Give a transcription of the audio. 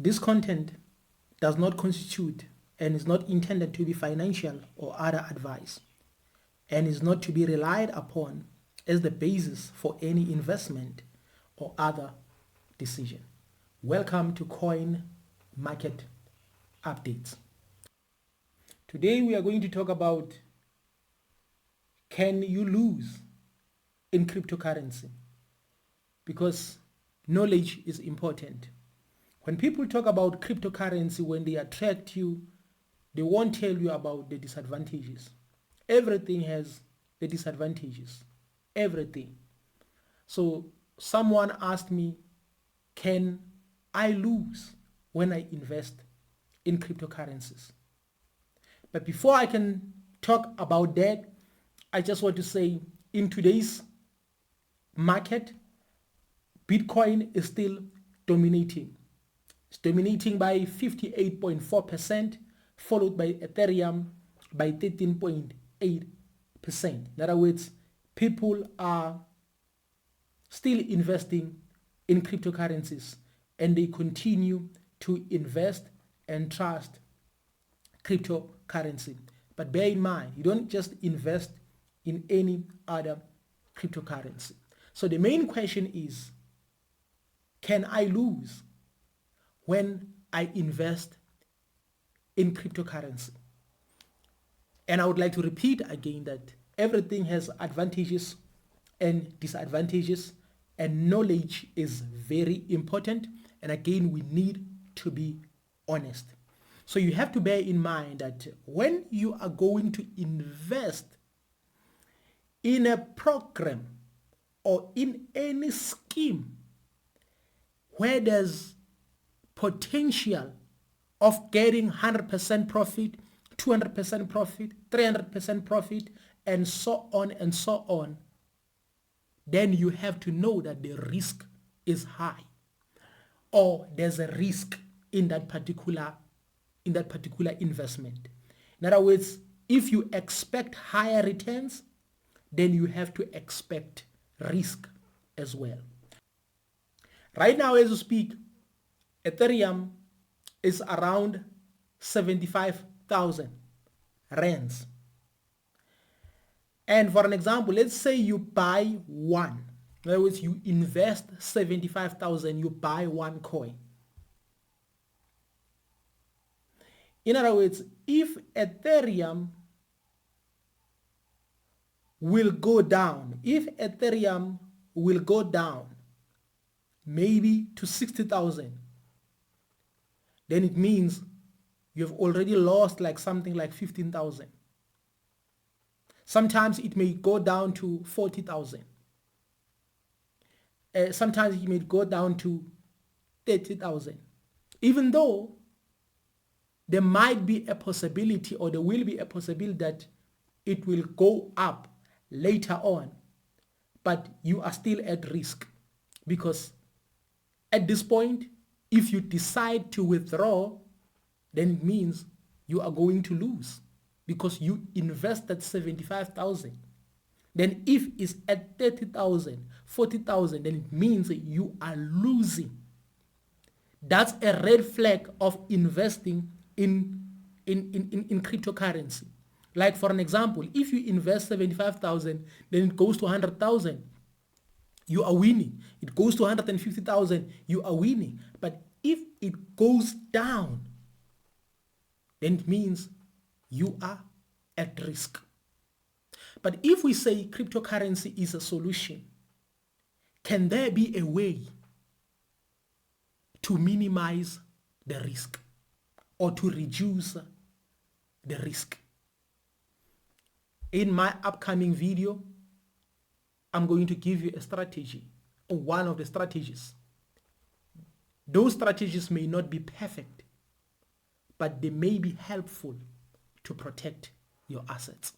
This content does not constitute and is not intended to be financial or other advice, and is not to be relied upon as the basis for any investment or other decision. Welcome to Coin Market Updates. Today we are going to talk about, can you lose in cryptocurrency? Because knowledge is important. When people talk about cryptocurrency, when they attract you, they won't tell you about the disadvantages. Everything has the disadvantages. Everything. So someone asked me, can I lose when I invest in cryptocurrencies? But before I can talk about that, I just want to say, in today's market, Bitcoin is still dominating. It's dominating by 58.4%, followed by Ethereum by 13.8%. In other words, people are still investing in cryptocurrencies, and they continue to invest and trust cryptocurrency. But bear in mind, you don't just invest in any other cryptocurrency. So the main question is, can I lose when I invest in cryptocurrency? And I would like to repeat again that everything has advantages and disadvantages, and knowledge is very important. And again, we need to be honest. So you have to bear in mind that when you are going to invest in a program or in any scheme where there's potential of getting 100% profit, 200% profit, 300% profit, and so on, then you have to know that the risk is high, or there's a risk in that particular investment. In other words, if you expect higher returns, then you have to expect risk as well. Right now, as we speak, Ethereum is around 75,000 rands. And for an example, let's say you buy one. In other words, you invest 75,000, you buy one coin. In other words, if Ethereum will go down, maybe to 60,000, then it means you've already lost something like 15,000. Sometimes it may go down to 40,000. Sometimes it may go down to 30,000. Even though there might be a possibility, or there will be a possibility that it will go up later on, but you are still at risk, because at this point, if you decide to withdraw, then it means you are going to lose, because you invested 75,000. Then if it's at 30,000, 40,000, then it means that you are losing. That's a red flag of investing in cryptocurrency. Like for an example, if you invest 75,000, then it goes to 100,000, you are winning. It goes to 150,000, you are winning. But if it goes down, then it means you are at risk. But if we say cryptocurrency is a solution, can there be a way to minimize the risk or to reduce the risk? In my upcoming video, I'm going to give you a strategy, or one of the strategies. Those strategies may not be perfect, but they may be helpful to protect your assets.